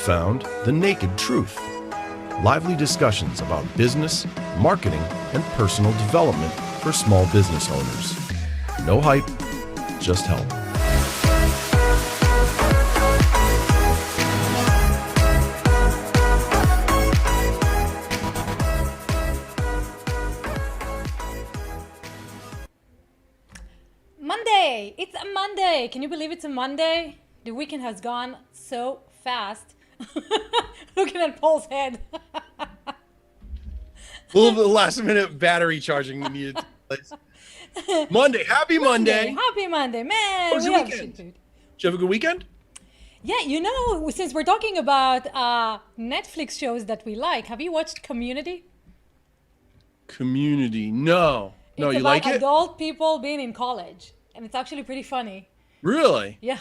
found The Naked Truth. Lively discussions about business, marketing, and personal development for small business owners. No hype, just help. Monday! It's a Monday! Can you believe it's a Monday? The weekend has gone so fast. Looking at Paul's head. Well, the last minute battery charging needed to place. Monday, happy Monday. Happy Monday, man. How was your have weekend? shit, dude. Did you have a good weekend? Yeah, you know, since we're talking about Netflix shows that we like, have you watched Community? Community, no. No, It's you about like it? adult people being in college, and it's actually pretty funny. Really? Yeah,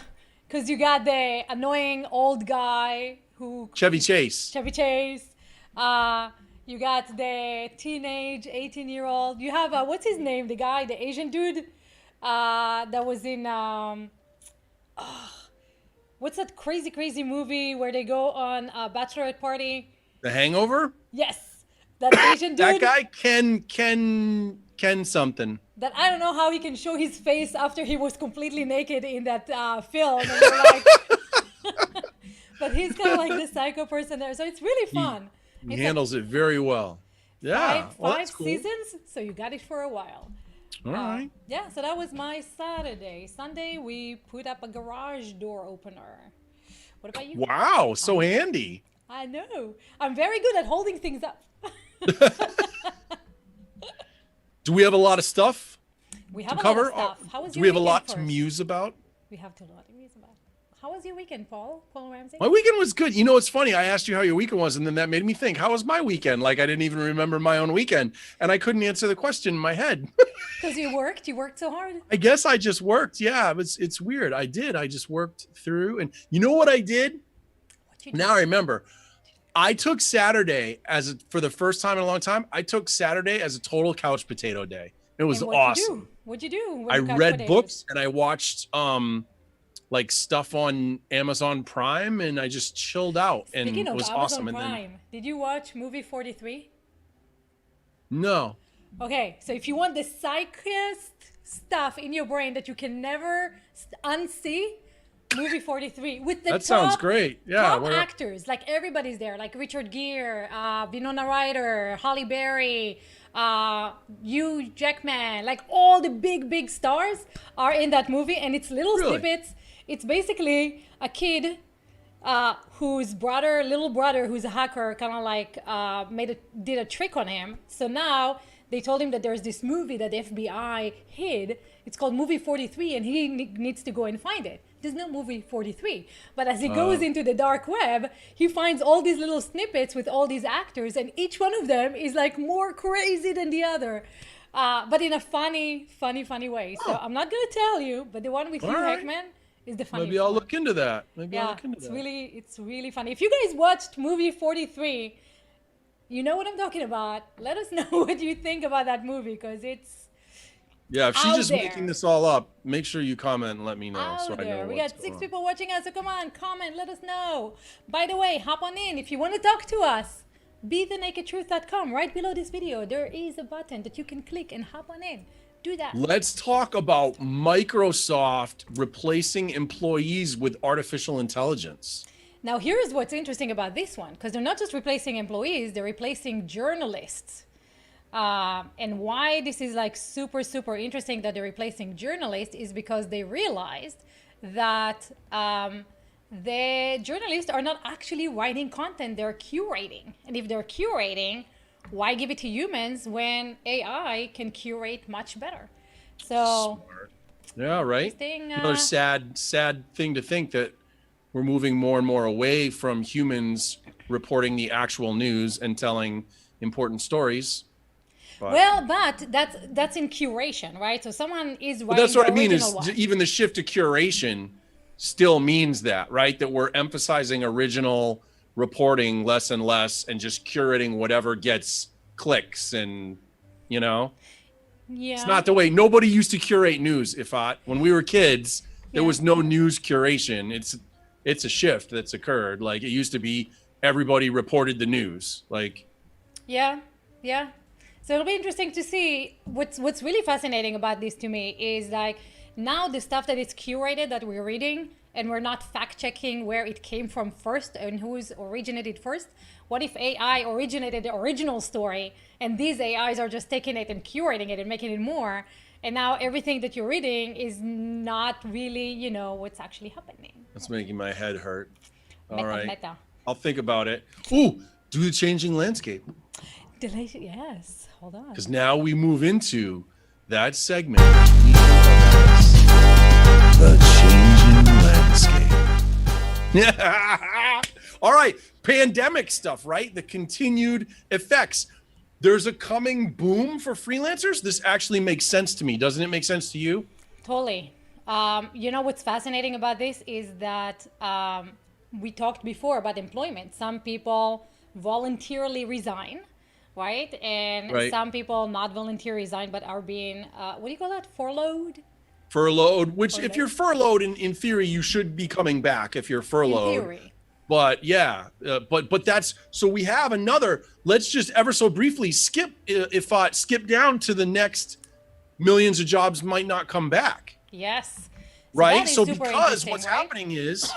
because you got the annoying old guy who Chevy Chase. Chevy Chase. You got the teenage 18-year-old. You have what's his name? The guy, the Asian dude, that was in what's that crazy movie where they go on a bachelorette party? The Hangover? Yes, that Asian dude. That guy Ken something. That I don't know how he can show his face after he was completely naked in that film. And you're like, but he's kind of like the psycho person there, so it's really fun. He It's handles it very well. Yeah. five That's cool. seasons, so you got it for a while. All right. Yeah, so that was my Saturday. Sunday, we put up a garage door opener. What about you? Wow, so handy. I know. I'm very good at holding things up. Do we have a lot of stuff We to have a cover? lot of stuff. How was Do your we have a weekend lot to first? muse about? We have a lot to muse about. How was your weekend, Paul? Paul Ramsey? My weekend was good. You know, it's funny. I asked you how your weekend was, and then that made me think, how was my weekend? Like, I didn't even remember my own weekend, and I couldn't answer the question in my head. Because you worked so hard. I guess I just worked. Yeah, it's weird. I did. I just worked through. And you know what I did? What you Now I remember. I took Saturday for the first time in a long time, I took Saturday as a total couch potato day. It was awesome. What'd you do? I read books and I watched like stuff on Amazon Prime, and I just chilled out. Speaking And it of was Amazon awesome. And Prime, then did you watch movie 43? no. Okay, so if you want the psychiest stuff in your brain that you can never unsee, movie 43 with the That sounds top, great. Yeah. top where- actors, like everybody's there, like Richard Gere, Winona Ryder, Halle Berry, Hugh Jackman, like all the big stars are in that movie, and it's little Really? snippets. It's basically a kid whose little brother, who's a hacker, kind of like did a trick on him. So now they told him that there's this movie that the FBI hid. It's called Movie 43, and he needs to go and find it. There's no movie 43. But as he goes into the dark web, he finds all these little snippets with all these actors, and each one of them is like more crazy than the other. But in a funny way. So I'm not going to tell you, but the one with Hugh right. Jackman is the funniest Maybe I'll one. look into that. Maybe I'll Yeah, look into that. it's really funny. If you guys watched movie 43, you know what I'm talking about. Let us know what you think about that movie, because it's Yeah, if she's out just there. making this all up, make sure you comment and let me know out so I know there. We what's got going 6 on. people watching us, so come on, comment, let us know. By the way, hop on in if you want to talk to us. BeTheNakedTruth.com. Right below this video, there is a button that you can click and hop on in. Do that. Let's talk about Microsoft replacing employees with artificial intelligence. Now, here's what's interesting about this one, because they're not just replacing employees, they're replacing journalists. And why this is like super interesting that they're replacing journalists is because they realized that the journalists are not actually writing content, they're curating. And if they're curating, why give it to humans when AI can curate much better? So, Smart. Yeah, right. interesting, Another sad thing to think that we're moving more and more away from humans reporting the actual news and telling important stories. But, but that's in curation, right? So someone is writing but that's what the I mean is original one. even the shift to curation still means that, right? That we're emphasizing original reporting less and less and just curating whatever gets clicks and, you know, Yeah. it's not the way. Nobody used to curate news. When we were kids, there Yeah. was no news curation. it's a shift that's occurred. Like it used to be everybody reported the news. Like, yeah, yeah. So it'll be interesting to see. What's really fascinating about this to me is like now the stuff that is curated that we're reading and we're not fact checking where it came from first and who's originated first. What if AI originated the original story and these AIs are just taking it and curating it and making it more? And now everything that you're reading is not really, you know, what's actually happening. that's making my head hurt. All Meta, right. meta. I'll think about it. Ooh, do the changing landscape. Delicious. Yes. Hold on. Because now we move into that segment. We call the changing landscape. All right. Pandemic stuff, right? The continued effects. There's a coming boom for freelancers. This actually makes sense to me. Doesn't it make sense to you? Totally. You know what's fascinating about this is that we talked before about employment. Some people voluntarily resign, right? And Right. some people not voluntarily resign, but are being, what do you call that? Furloughed? Furloughed, which if you're furloughed, in theory, you should be coming back if you're In furloughed. theory. But yeah, but that's, so we have another, let's just ever so briefly skip down to the next millions of jobs might not come back. Yes. Right. that is So super because interesting, what's right? happening is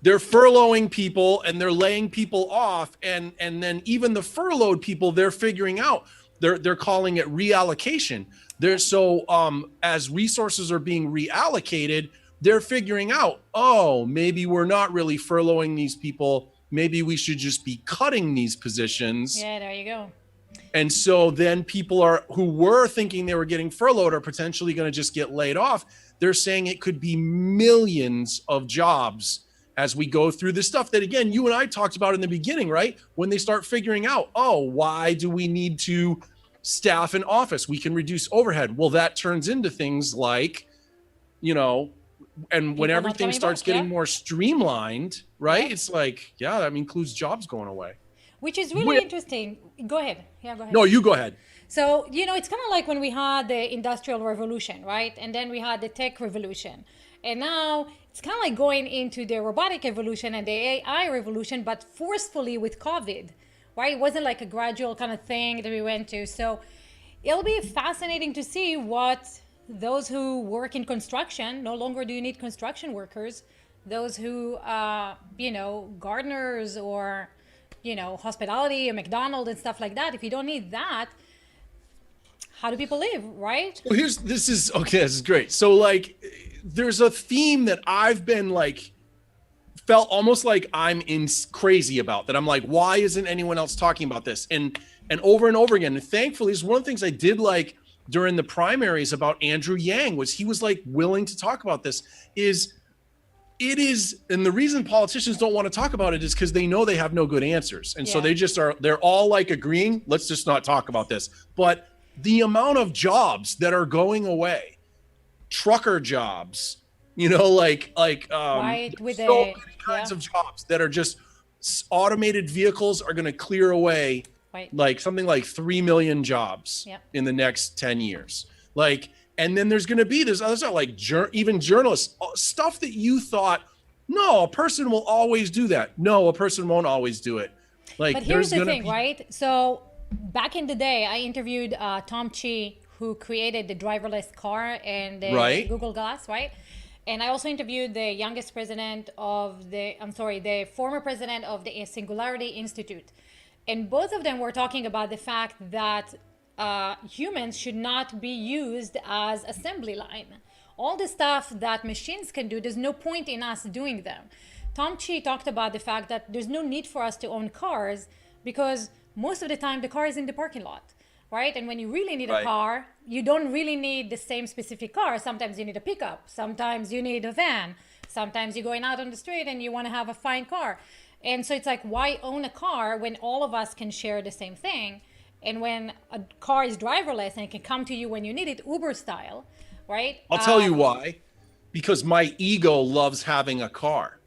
they're furloughing people and they're laying people off. And then even the furloughed people, they're figuring out, they're calling it reallocation. As resources are being reallocated, they're figuring out, oh, maybe we're not really furloughing these people. Maybe we should just be cutting these positions. Yeah, there you go. And so then people who were thinking they were getting furloughed are potentially going to just get laid off. They're saying it could be millions of jobs as we go through this stuff that, again, you and I talked about in the beginning, right? When they start figuring out, oh, why do we need to staff an office? We can reduce overhead. Well, that turns into things like, you know, and when People not everything coming starts back, getting yeah. more streamlined, right? Yeah. It's like, yeah, that includes jobs going away. Which is really interesting. Go ahead. Yeah, go ahead. No, you go ahead. So, you know, it's kind of like when we had the Industrial Revolution, right? And then we had the Tech Revolution. And now it's kind of like going into the robotic evolution and the AI revolution, but forcefully with COVID, right? It wasn't like a gradual kind of thing that we went to. So it'll be fascinating to see what those who work in construction, no longer do you need construction workers. Those who, you know, gardeners or, you know, hospitality or McDonald's and stuff like that. If you don't need that, how do people live, right? Well, this is great. So like, there's a theme that I've been like, felt almost like I'm crazy about, that I'm like, why isn't anyone else talking about this? And over again. And thankfully, it's one of the things I did like during the primaries about Andrew Yang was he was like willing to talk about this. And the reason politicians don't want to talk about it is because they know they have no good answers. And so they're all like agreeing, let's just not talk about this. But the amount of jobs that are going away, trucker jobs, you know, Right, with so the- many kinds yeah. of jobs that are just automated vehicles are going to clear away Right. like something like 3 million jobs Yep. in the next 10 years. Like, and then there's going to be this other stuff like even journalists, stuff that you thought, no, a person will always do that. No, a person won't always do it. Like, But here's the gonna thing, be- right? So back in the day, I interviewed Tom Chi, who created the driverless car and the Right. Google Glass, right? And I also interviewed the youngest president of the former president of the Singularity Institute. And both of them were talking about the fact that humans should not be used as assembly line. All the stuff that machines can do, there's no point in us doing them. Tom Chi talked about the fact that there's no need for us to own cars because most of the time the car is in the parking lot, right? And when you really need a Right. car, you don't really need the same specific car. Sometimes you need a pickup. Sometimes you need a van. Sometimes you're going out on the street and you want to have a fine car. And so it's like, why own a car when all of us can share the same thing? And when a car is driverless and it can come to you when you need it, Uber style, right? I'll tell you why. Because my ego loves having a car.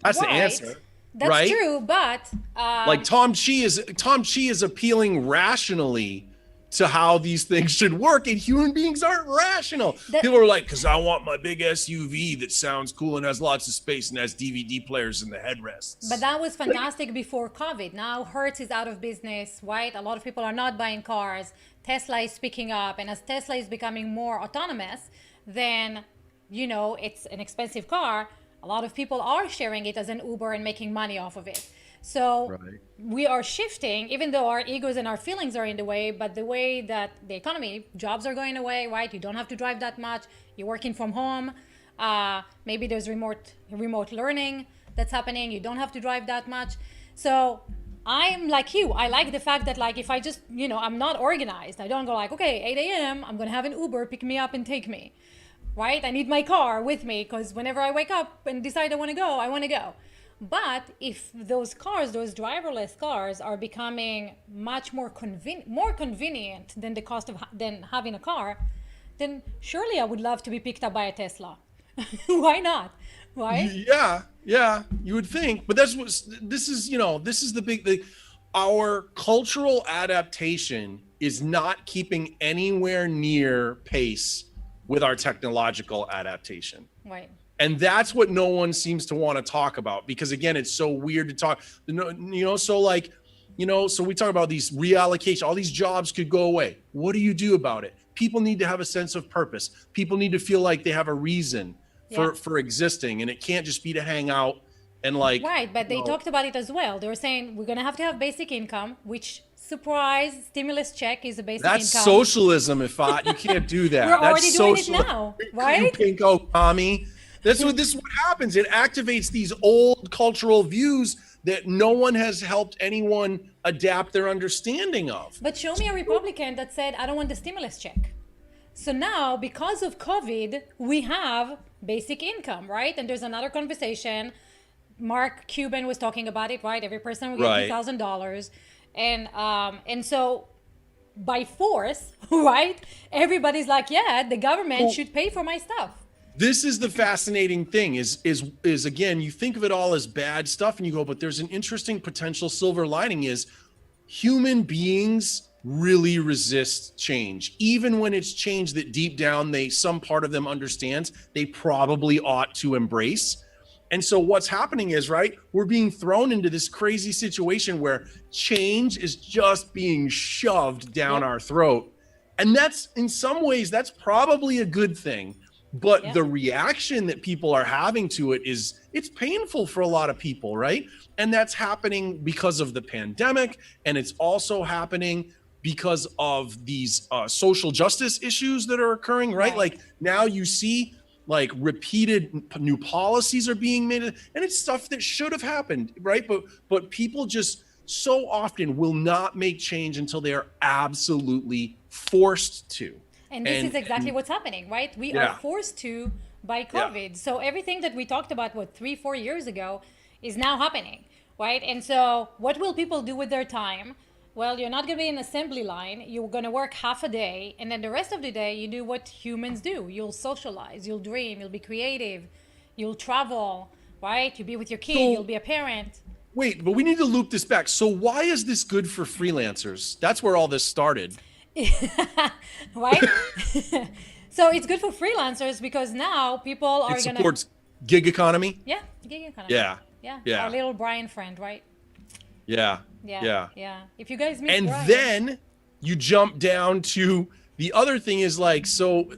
That's the Right. answer. That's right? true, but Like Tom Chi is appealing rationally to how these things should work, and human beings aren't rational. People are like, because I want my big SUV that sounds cool and has lots of space and has DVD players in the headrests. But that was fantastic before COVID. Now Hertz is out of business, right? A lot of people are not buying cars. Tesla is picking up, and as Tesla is becoming more autonomous, then, you know, it's an expensive car. A lot of people are sharing it as an Uber and making money off of it. So we are shifting, even though our egos and our feelings are in the way, but the way that the economy, jobs are going away, right? You don't have to drive that much. You're working from home. Maybe there's remote learning that's happening. You don't have to drive that much. So I'm like you. I like the fact that, like, if I just, you know, I'm not organized. I don't go like, okay, 8 a.m., I'm going to have an Uber pick me up and take me, right? I need my car with me because whenever I wake up and decide I want to go, I want to go. But if those cars, those driverless cars, are becoming much more convenient than the cost of than having a car, then surely I would love to be picked up by a Tesla. Why not? Right? Yeah, you would think. But that's what this is. You know, this is the big thing. Our cultural adaptation is not keeping anywhere near pace with our technological adaptation. Right. And that's what no one seems to want to talk about, because again, it's so weird to talk, you know, so like, you know, so we talk about these reallocation, all these jobs could go away. What do you do about it? People need to have a sense of purpose. People need to feel like they have a reason for existing, and it can't just be to hang out and like. Right, but they talked about it as well. They were saying we're going to have basic income, which, surprise, stimulus check is a basic income. That's socialism, Ifat. You can't do that. We're That's already doing it now, right? You pinko commie. This is what happens. It activates these old cultural views that no one has helped anyone adapt their understanding of. But show me a Republican that said, I don't want the stimulus check. So now, because of COVID, we have basic income, right? And there's another conversation. Mark Cuban was talking about it, right? Every person will get $2,000. And so by force, right? Everybody's like, yeah, the government should pay for my stuff. This is the fascinating thing is again, you think of it all as bad stuff and you go, but there's an interesting potential silver lining is human beings really resist change. Even when it's change that deep down some part of them understands, they probably ought to embrace. And so what's happening is, right, we're being thrown into this crazy situation where change is just being shoved down our throat. And that's, in some ways, that's probably a good thing. But the reaction that people are having to it is, it's painful for a lot of people, right? And that's happening because of the pandemic. And it's also happening because of these social justice issues that are occurring, right? Like now you see like repeated new policies are being made, and it's stuff that should have happened, right? But people just so often will not make change until they are absolutely forced to. And this is exactly what's happening, right? We are forced to by COVID. So everything that we talked about, 3-4 years ago, is now happening, right? And so what will people do with their time? Well, you're not going to be in an assembly line. You're going to work half a day. And then the rest of the day, you do what humans do. You'll socialize, you'll dream, you'll be creative, you'll travel, right? You'll be with your kid, you'll be a parent. Wait, but we need to loop this back. So why is this good for freelancers? That's where all this started. Right? So it's good for freelancers because now people are It supports gig economy. Yeah, gig economy. Yeah. Our little Brian friend, right? Yeah. If you guys meet and Brian, then you jump down to the other thing is like, so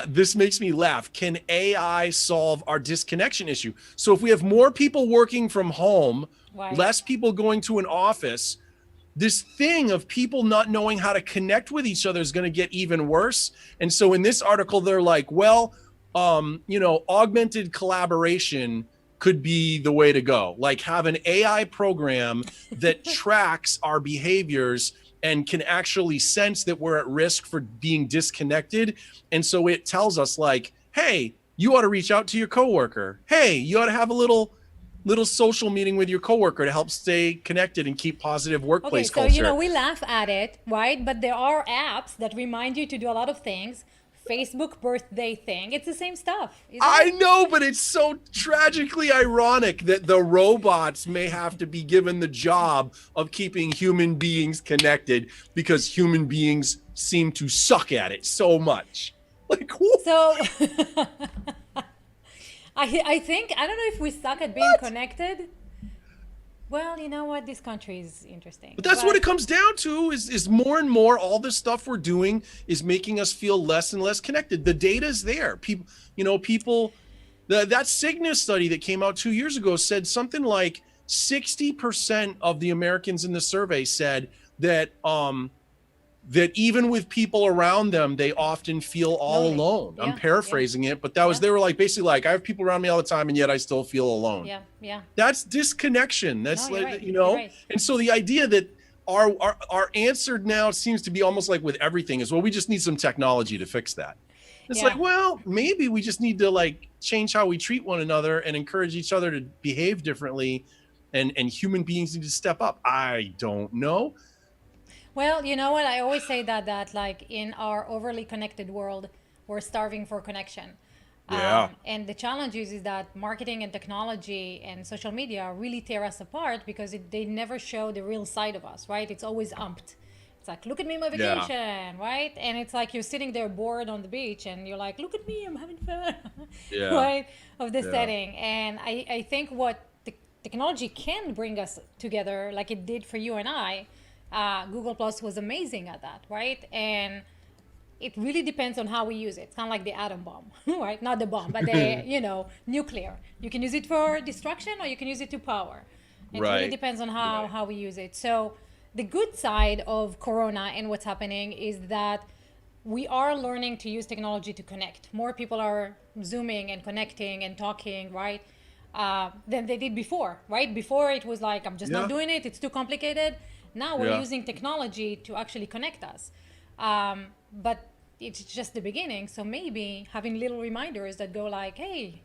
this makes me laugh. Can AI solve our disconnection issue? So if we have more people working from home, less people going to an office, this thing of people not knowing how to connect with each other is going to get even worse. And so in this article, they're like, well, augmented collaboration could be the way to go. Like have an AI program that tracks our behaviors and can actually sense that we're at risk for being disconnected. And so it tells us like, hey, you ought to reach out to your coworker. Hey, you ought to have a little social meeting with your coworker to help stay connected and keep positive workplace culture. So, we laugh at it, right? But there are apps that remind you to do a lot of things. Facebook birthday thing. It's the same stuff. Isn't I it? know, but it's so tragically ironic that the robots may have to be given the job of keeping human beings connected because human beings seem to suck at it so much. Like, So I think, I don't know if we suck at being what? connected. Well, you know what? This country is interesting. But that's what it comes down to is more and more all the stuff we're doing is making us feel less and less connected. The data is there. People, that Cygnus study that came out 2 years ago said something like 60% of the Americans in the survey said that that even with people around them, they often feel all Lonely. alone. Yeah, I'm paraphrasing it, but that was, Yeah. they were like, basically like, I have people around me all the time and yet I still feel alone. Yeah, yeah. That's disconnection. That's No, you're like, right. you know, You're right. and so the idea that our answer now seems to be almost like with everything is, well, we just need some technology to fix that. It's Yeah. like, well, maybe we just need to like change how we treat one another and encourage each other to behave differently, and human beings need to step up. I don't know. Well, you know what? I always say that like in our overly connected world, we're starving for connection. Yeah. And the challenge is that marketing and technology and social media really tear us apart because they never show the real side of us, right? It's always umped. It's like, look at me, my Yeah. vacation, right? And it's like you're sitting there bored on the beach and you're like, look at me, I'm having fun, Yeah. right? Of the Yeah. setting. And I think what the technology can bring us together, like it did for you and I, Google Plus was amazing at that, right? And it really depends on how we use it. It's kind of like the atom bomb, right? Not the bomb, but the, nuclear. You can use it for destruction or you can use it to power. It really Right. depends on how, Right. how we use it. So the good side of Corona and what's happening is that we are learning to use technology to connect. More people are Zooming and connecting and talking, right? Than they did before, right? Before it was like, I'm just Yeah. not doing it. It's too complicated. Now we're Yeah. using technology to actually connect us. But it's just the beginning. So maybe having little reminders that go like, hey,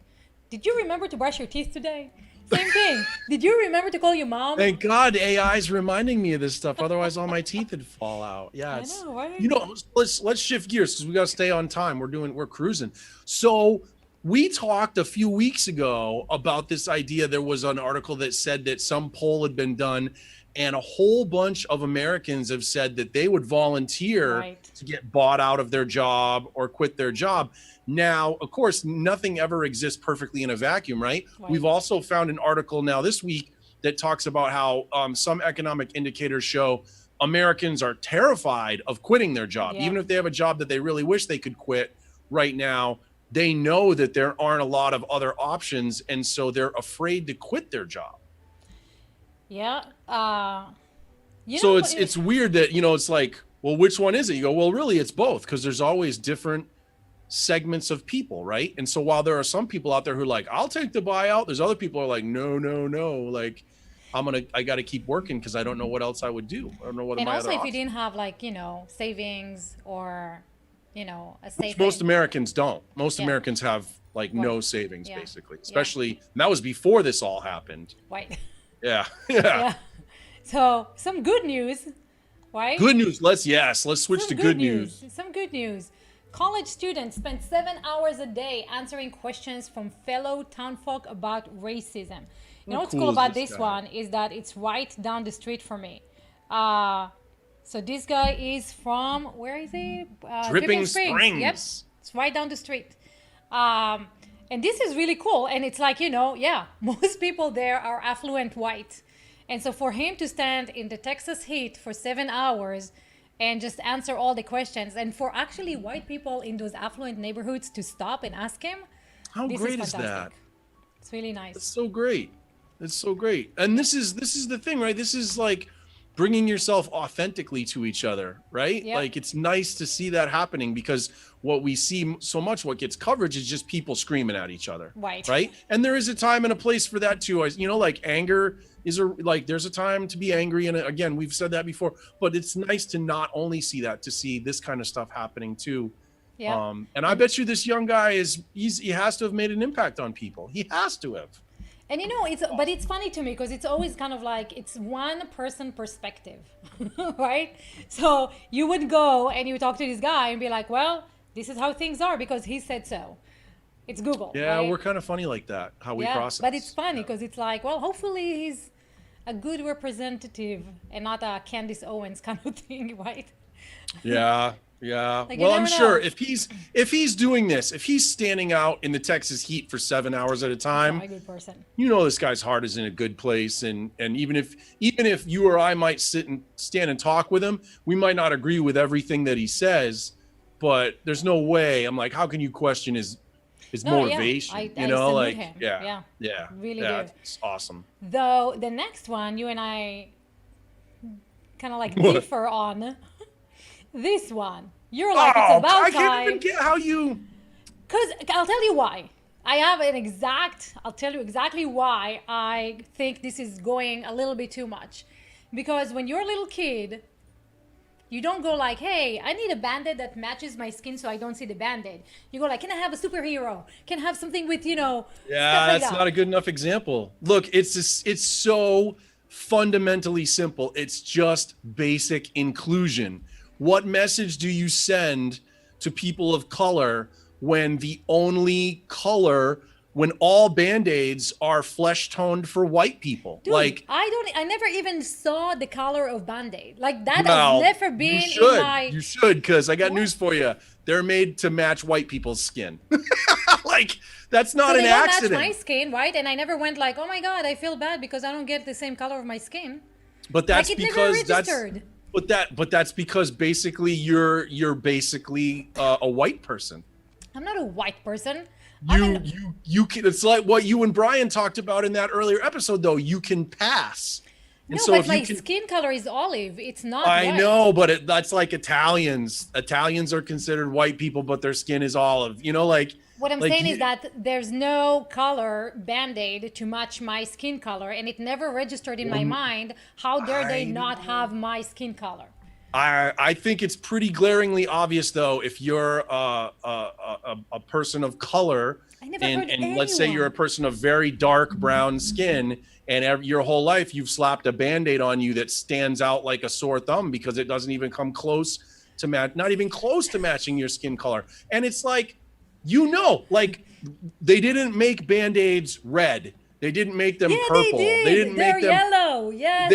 did you remember to brush your teeth today? Same thing. Did you remember to call your mom? Thank God AI is reminding me of this stuff. Otherwise, all my teeth would fall out. Yeah, I it's, know, right? you know, let's shift gears because we got to stay on time. We're cruising. So we talked a few weeks ago about this idea. There was an article that said that some poll had been done, and a whole bunch of Americans have said that they would volunteer Right. to get bought out of their job or quit their job. Now, of course, nothing ever exists perfectly in a vacuum, right? Right. We've also found an article now this week that talks about how some economic indicators show Americans are terrified of quitting their job. Yeah. Even if they have a job that they really wish they could quit right now, they know that there aren't a lot of other options. And so they're afraid to quit their job. Yeah. So it's weird that, you know, it's like, well, which one is it? You go, well, really, it's both, because there's always different segments of people, right? And so while there are some people out there who are like, I'll take the buyout, there's other people who are like, no, like I got to keep working because I don't know what else I would do. I don't know what and my also other if you options. didn't have like, savings or, a safe. Most Americans don't. Most Yeah. Americans have like no Right. savings, Yeah. basically, Yeah. especially, and that was before this all happened. Right. Yeah. Yeah. So some good news, right? Good news. Let's switch Some to good news. Some good news. College students spend 7 hours a day answering questions from fellow townfolk about racism. You know what's cool cool is about this this guy? one is that it's right down the street from me. So this guy is from, where is he? Dripping Yep, Springs. it's right down the street. And this is really cool. And it's like, most people there are affluent white. And so for him to stand in the Texas heat for 7 hours and just answer all the questions, and for actually white people in those affluent neighborhoods to stop and ask him, How this great is is fantastic. that? It's really nice. It's so great. It's so great. And this is the thing, right? This is like bringing yourself authentically to each other, right? Yep. Like it's nice to see that happening, because what we see so much, what gets coverage is just people screaming at each other. Right. And there is a time and a place for that too. Like anger there's a time to be angry. And again, we've said that before, but it's nice to not only see that, to see this kind of stuff happening too. Yeah. And I bet you this young guy he has to have made an impact on people. He has to have. And it's funny to me because it's always kind of like it's one person perspective, right? So you would go and you would talk to this guy and be like, well, this is how things are because he said so. It's Google. Yeah, right? we're kind of funny like that, how we Yeah, process. but it's funny because it's like, well, hopefully he's a good representative and not a Candace Owens kind of thing, right? Yeah, yeah. Like, you Well, I'm never sure know. if he's doing this, if he's standing out in the Texas heat for 7 hours at a Not time, a good person. you know this guy's heart is in a good place. And even if you or I might stand and talk with him, we might not agree with everything that he says, but there's no way. I'm like, how can you question his No, yeah, motivation? I You know, salute like him. yeah, Really yeah, do. it's awesome. Though the next one, you and I kind of like What? differ on. This one, you're like, it's Oh, about I can't even time. get how you. Because I'll tell you why. I'll tell you exactly why I think this is going a little bit too much. Because when you're a little kid, you don't go like, hey, I need a band-aid that matches my skin so I don't see the band-aid. You go like, can I have a superhero? Can I have something with, Yeah, stuff like that's that. not a good enough example. Look, it's so fundamentally simple. It's just basic inclusion. What message do you send to people of color when the only color, when all Band-Aids are flesh toned for white people? Dude, Like, I never even saw the color of Band-Aid. Like that well, has never been you should, because I got news for you. They're made to match white people's skin. Like, that's not so an they don't accident. match my skin, right? And I never went like, oh my God, I feel bad because I don't get the same color of my skin. But that's Like, it never because registered. but that's because basically you're basically a white person. I'm not a white person. I'm You can, it's like what you and Brian talked about in that earlier episode, though. You can pass. no, And so but if my you can, skin color is olive. It's not I white. know, but that's like Italians. Italians are considered white people, but their skin is olive. You know, like What I'm like saying you- is that there's no color Band-Aid to match my skin color, and it never registered in my mind. How dare they not have my skin color? I think it's pretty glaringly obvious, though, if you're a person of color, I never heard and let's say you're a anyone. person of very dark brown skin, and your whole life you've slapped a Band-Aid on you that stands out like a sore thumb because it doesn't even come close to not even close to matching your skin color. And it's like, like they didn't make Band-Aids red. They didn't make them Yeah, purple. they did. didn't They're make them yellow. Yes.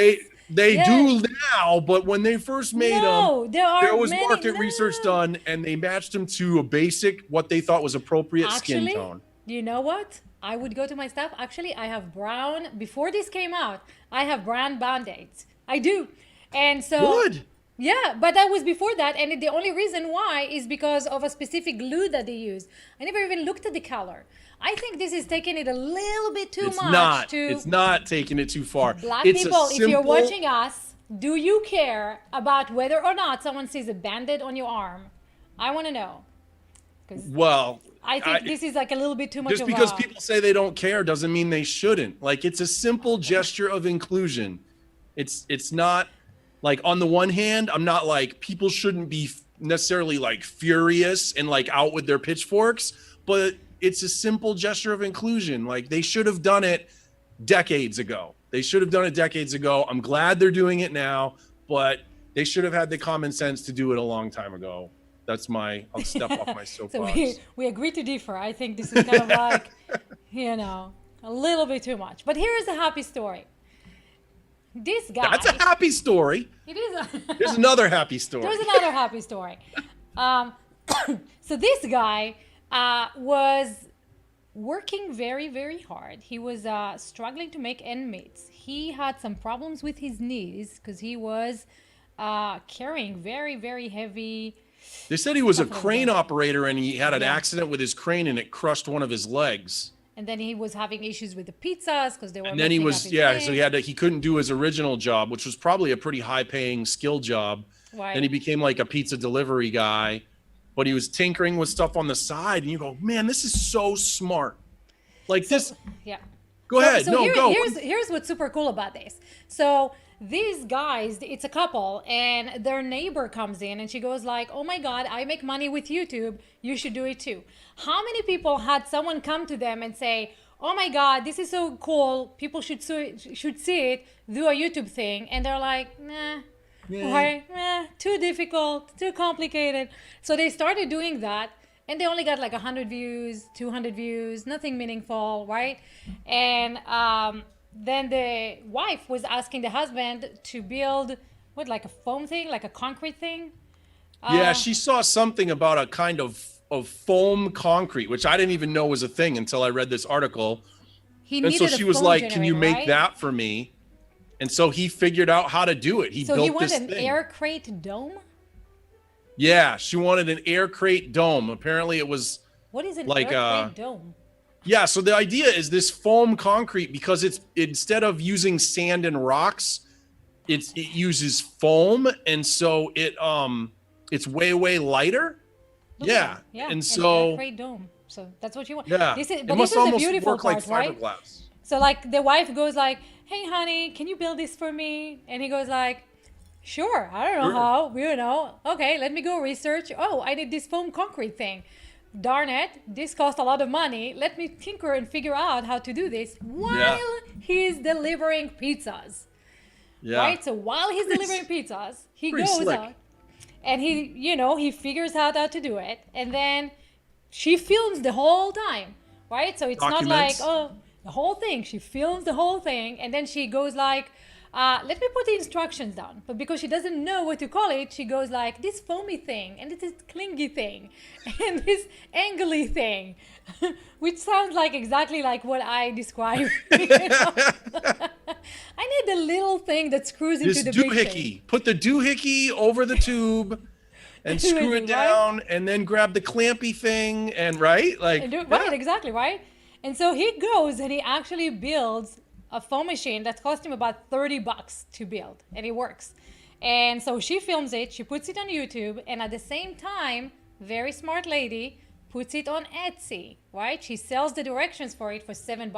they Yes. do now, but when they first made No, them, there was many- market research no. done, and they matched them to a basic, what they thought was appropriate Actually, skin tone. you know what? I would go to my staff. Actually, I have brown. Before this came out, I have brown Band-Aids. I do. And so. Good. Yeah, but that was before that. And the only reason why is because of a specific glue that they use. I never even looked at the color. I think this is taking it a little bit too much to It's not taking it too far. black It's a people. If you're simple- watching us, do you care about whether or not someone sees a Band-Aid on your arm? I want to know. Because Well, I think this is like a little bit too much just of because a... people say they don't care doesn't mean they shouldn't. Like, it's a simple gesture of inclusion. It's not like, on the one hand, I'm not like people shouldn't be necessarily like furious and like out with their pitchforks, but it's a simple gesture of inclusion. Like, they should have done it decades ago. I'm glad they're doing it now, but they should have had the common sense to do it a long time ago. I'll step off my So soapbox. we agree to differ. I think this is kind of like, a little bit too much. But here is a happy story. This guy... That's a happy story. It is a... There's another happy story. There's another happy story. So this guy was working very, very hard. He was struggling to make ends meet. He had some problems with his knees because he was carrying very, very heavy... They said he was a Stuff like crane that. operator and he had an Yeah. accident with his crane and it crushed one of his legs. And then he was having issues with the pizzas because they were... And then he messing was, up his so legs. he couldn't do his original job, which was probably a pretty high paying skill job. Right. Then he became like a pizza delivery guy, but he was tinkering with stuff on the side. And you go, man, this is so smart. Like this. Yeah. Go ahead. No, go. Here's what's super cool about this. So these guys, it's a couple, and their neighbor comes in and she goes like, oh my God, I make money with YouTube. You should do it too. How many people had someone come to them and say, oh my God, this is so cool. People should see it, do a YouTube thing. And they're like, nah. Right? Too difficult, too complicated. So they started doing that, and they only got like 100 views, 200 views, nothing meaningful, right? And then the wife was asking the husband to build what, like a foam thing, like a concrete thing. Yeah, she saw something about a kind of foam concrete, which I didn't even know was a thing until I read this article. He And so needed a she was foam like, "Can you generator, make right? that for me?" And so he figured out how to do it. He So built he wanted this an thing. air crate dome. Yeah, she wanted an air crate dome. Apparently, it was What is an like air crate dome? yeah. So the idea is this foam concrete, because it's instead of using sand and rocks, it uses foam, and so it's way lighter. Look at Yeah, that. Yeah, and an air so crate dome. So that's what you want. yeah, This is, it but must this is the almost beautiful work like part, right? fiberglass. So like the wife goes like, "Hey, honey, can you build this for me?" And he goes like, "Sure. I don't know Sure. how. You know, okay, let me go research. Oh, I need this foam concrete thing. Darn it, this cost a lot of money. Let me tinker and figure out how to do this while he's delivering pizzas." Yeah, Right? So while he's Pretty delivering pizzas, he pretty goes slick. out and he figures out how to do it. And then she films the whole time, right? So it's not like, Documents. oh, the whole thing. She films the whole thing. And then she goes like, let me put the instructions down. But because she doesn't know what to call it, she goes like, this foamy thing, and this clingy thing, and this angly thing, which sounds like exactly like what I described. You know? I need the little thing that screws into This the big thing. doohickey. Put the doohickey over the tube and screw it Right? down, and then grab the clampy thing, and right, like And right, yeah. exactly, right? And so he goes and he actually builds a foam machine that cost him about $30 to build, and it works. And so she films it, she puts it on YouTube, and at the same time, very smart lady, puts it on Etsy, right? She sells the directions for it for $7.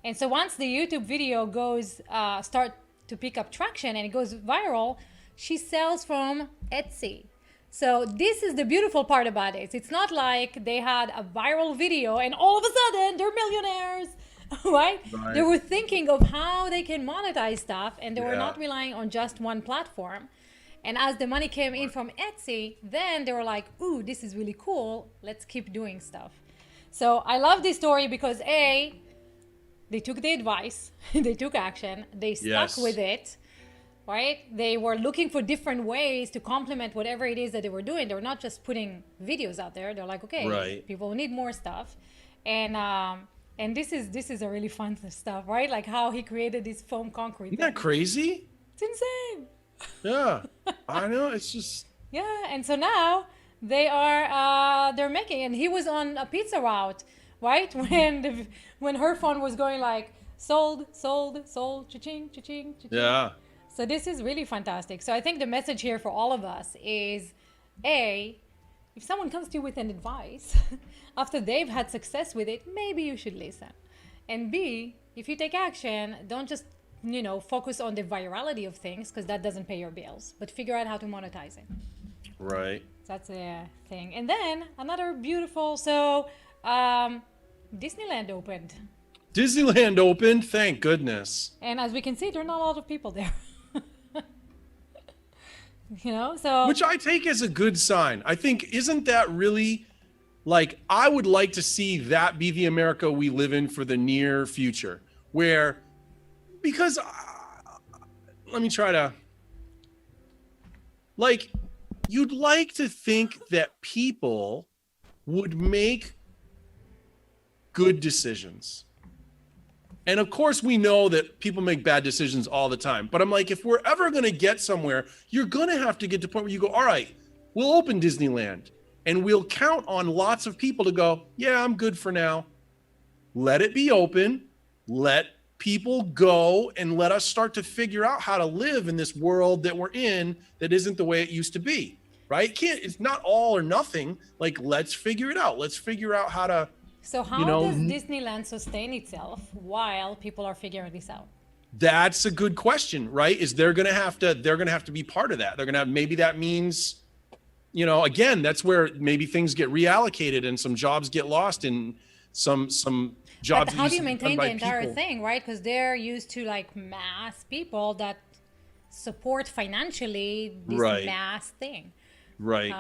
And so once the YouTube video goes start to pick up traction and it goes viral, she sells from Etsy. So this is the beautiful part about it. It's not like they had a viral video and all of a sudden they're millionaires, right? Right. They were thinking of how they can monetize stuff, and they were Yeah. not relying on just one platform. And as the money came in from Etsy, then they were like, ooh, this is really cool. Let's keep doing stuff. So I love this story because A, they took the advice, they took action, they stuck Yes. with it, right? They were looking for different ways to complement whatever it is that they were doing. They were not just putting videos out there. They're like, okay, Right. people need more stuff. And this is a really fun stuff, right? Like how he created this foam concrete Isn't that thing. crazy? It's insane. Yeah, I know. It's just Yeah, and so now they're making, and he was on a pizza route, right? When her phone was going like sold, cha-ching, cha-ching, cha-ching. yeah. So this is really fantastic. So I think the message here for all of us is, A, if someone comes to you with an advice after they've had success with it, maybe you should listen. And B, if you take action, don't just focus on the virality of things, because that doesn't pay your bills, but figure out how to monetize it. Right. That's the thing. And then another beautiful, Disneyland opened. Disneyland opened. Thank goodness. And as we can see, there are not a lot of people there. So Which I take as a good sign. I think, isn't that really, like, I would like to see that be the America we live in for the near future, where, because let me try to, like, you'd like to think that people would make good decisions. And of course, we know that people make bad decisions all the time. But I'm like, if we're ever going to get somewhere, you're going to have to get to a point where you go, all right, we'll open Disneyland and we'll count on lots of people to go, yeah, I'm good for now. Let it be open. Let people go and let us start to figure out how to live in this world that we're in that isn't the way it used to be, right? It's not all or nothing. Like, let's figure it out. Let's figure out how to. So how does Disneyland sustain itself while people are figuring this out? That's a good question, right? Is they're going to have to be part of that. They're going to have, maybe that means, again, that's where maybe things get reallocated and some jobs get lost and some jobs. But how do you used to be done maintain by the entire people. thing, right? Because they're used to like mass people that support financially this Right. mass thing. Right.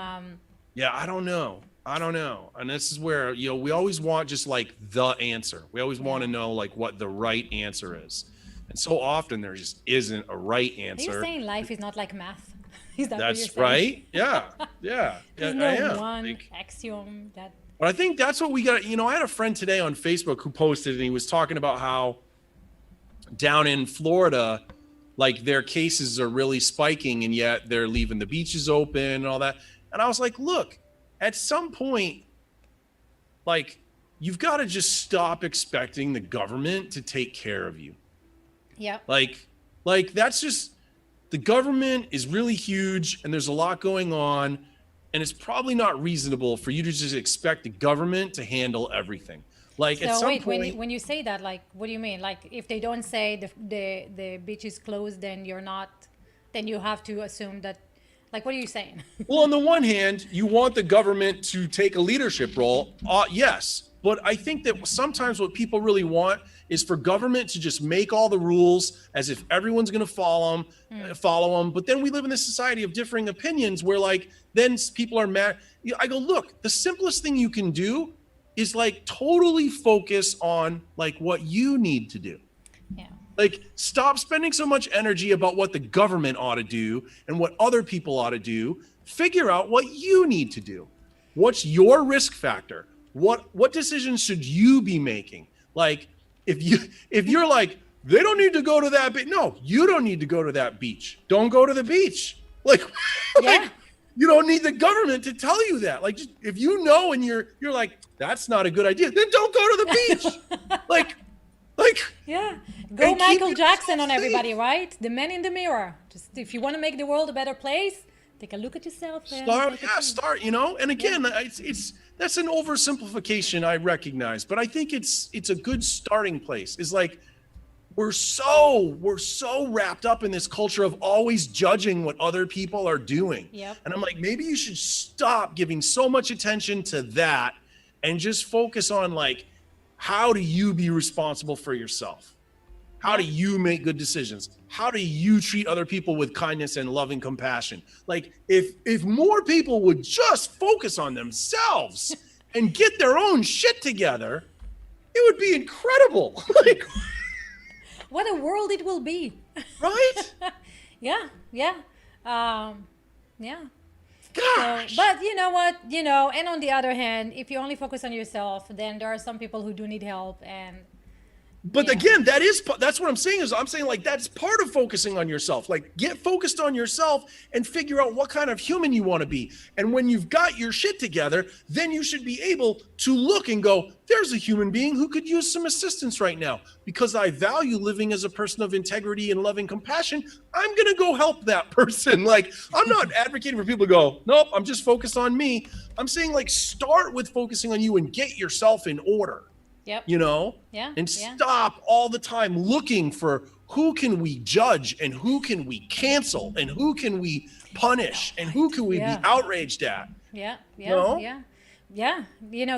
Yeah, I don't know. And this is where, we always want just like the answer. We always want to know like what the right answer is. And so often there just isn't a right Are you answer. saying life is not like math? Is that what That's you're saying? right. Yeah. Yeah. There's I no am. one Like, axiom that. but I think that's what we got. I had a friend today on Facebook who posted, and he was talking about how down in Florida, like their cases are really spiking, and yet they're leaving the beaches open and all that. And I was like, look, at some point, like, you've got to just stop expecting the government to take care of you. Yeah. Like that's just, the government is really huge and there's a lot going on, and it's probably not reasonable for you to just expect the government to handle everything. Like at So some wait, point, when you say that, like, what do you mean? Like, if they don't say the beach is closed, then then you have to assume that. Like, what are you saying? well, on the one hand, you want the government to take a leadership role. Yes. But I think that sometimes what people really want is for government to just make all the rules as if everyone's going to follow them. But then we live in this society of differing opinions where like, then people are mad. I go, look, the simplest thing you can do is like totally focus on like what you need to do. Yeah. Like, stop spending so much energy about what the government ought to do and what other people ought to do. Figure out what you need to do. What's your risk factor? What decisions should you be making? Like, if you're like, they don't need to go to that beach. No, you don't need to go to that beach. Don't go to the beach. Like, Yeah. you don't need the government to tell you that. Like, just, if you know and you're like, that's not a good idea, then don't go to the beach. like. Yeah. Go And keep Michael yourself Jackson on safe. everybody, right? The man in the mirror. Just if you want to make the world a better place, take a look at yourself. And take a Start. And again, it's that's an oversimplification, I recognize, but I think it's a good starting place. Is like, we're so wrapped up in this culture of always judging what other people are doing. Yep. And I'm like, maybe you should stop giving so much attention to that and just focus on like, how do you be responsible for yourself? How do you make good decisions? How do you treat other people with kindness and loving compassion? Like, if more people would just focus on themselves and get their own shit together, it would be incredible. Like, What a world it will be. right? Yeah. Yeah. Yeah. Gosh. But you know what? And on the other hand, if you only focus on yourself, then there are some people who do need help. And But again, that's what I'm saying is I'm saying like that's part of focusing on yourself. Like, get focused on yourself and figure out what kind of human you want to be. And when you've got your shit together, then you should be able to look and go, there's a human being who could use some assistance right now. Because I value living as a person of integrity and loving compassion, I'm going to go help that person. Like, I'm not advocating for people to go, nope, I'm just focused on me. I'm saying like, start with focusing on you and get yourself in order. yep. Yeah. And yeah. stop all the time looking for who can we judge and who can we cancel and who can we punish and who can we Yeah. be outraged at. Yeah. Yeah. No? Yeah. Yeah.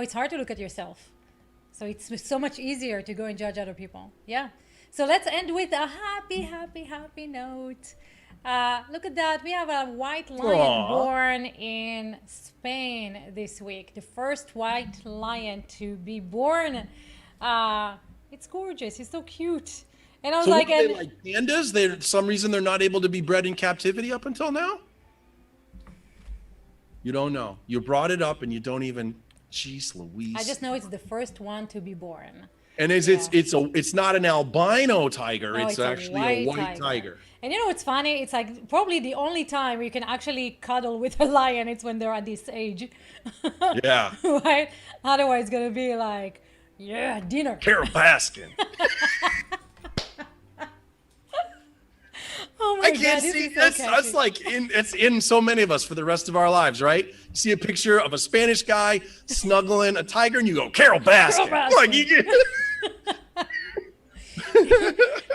It's hard to look at yourself. So it's so much easier to go and judge other people. Yeah. So let's end with a happy note. Look at that. We have a white lion Aw. born in Spain this week. The first white lion to be born. It's gorgeous. He's so cute. And I was So like, what, are they and- like pandas? For some reason they're not able to be bred in captivity up until now? You don't know. You brought it up and you don't even, jeez Louise. I just know it's the first one to be born. And it's not an albino tiger, No, it's actually a white tiger. And what's funny? It's like probably the only time you can actually cuddle with a lion. It's when they're at this age. Yeah. Right? Otherwise, it's going to be like, yeah, dinner. Carol Baskin. Oh my I can't God, this see is so that's catchy. like it's in so many of us for the rest of our lives, right? You see a picture of a Spanish guy snuggling a tiger and you go, Carol Baskin. Baskin. Like,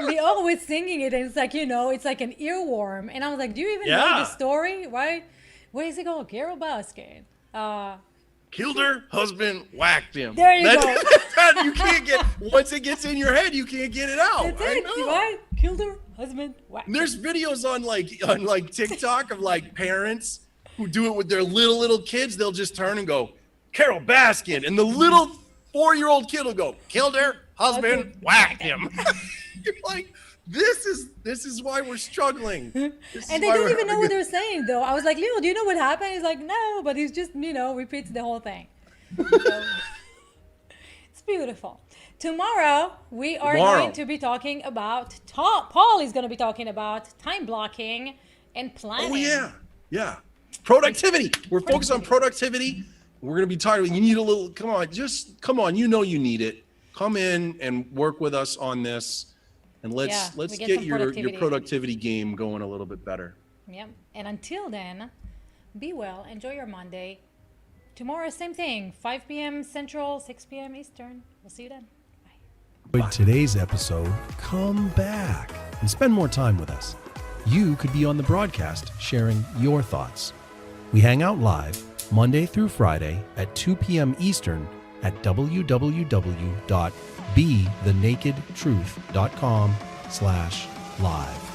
Leo was singing it, and it's like, it's like an earworm. And I was like, do you even know Yeah. the story? Right? What is it called? Carol Baskin. killed her husband, whacked him. There you go. You can't get, once it gets in your head, you can't get it out. That's I it, know. right? killed her husband. Whacked him. There's videos on like TikTok of like parents who do it with their little kids. They'll just turn and go, Carol Baskin, and the little 4-year-old kid will go, killed her husband, whacked him. You're like, this is why we're struggling. And they don't even know what they're saying, though. I was like, Leo, do you know what happened? He's like, no, but he's just, repeats the whole thing. So, it's beautiful. Tomorrow, we are going to be talking about, Paul is going to be talking about time blocking and planning. Oh, yeah. Productivity. We're focused on productivity. We're going to be talking, you need a little, come on, you need it. Come in and work with us on this. And let's get your productivity game going a little bit better. Yep. And until then, be well. Enjoy your Monday. Tomorrow, same thing. 5 p.m. Central, 6 p.m. Eastern. We'll see you then. Bye. Enjoyed today's episode, come back and spend more time with us. You could be on the broadcast sharing your thoughts. We hang out live Monday through Friday at 2 p.m. Eastern at www.bethenaked.truth.com/live.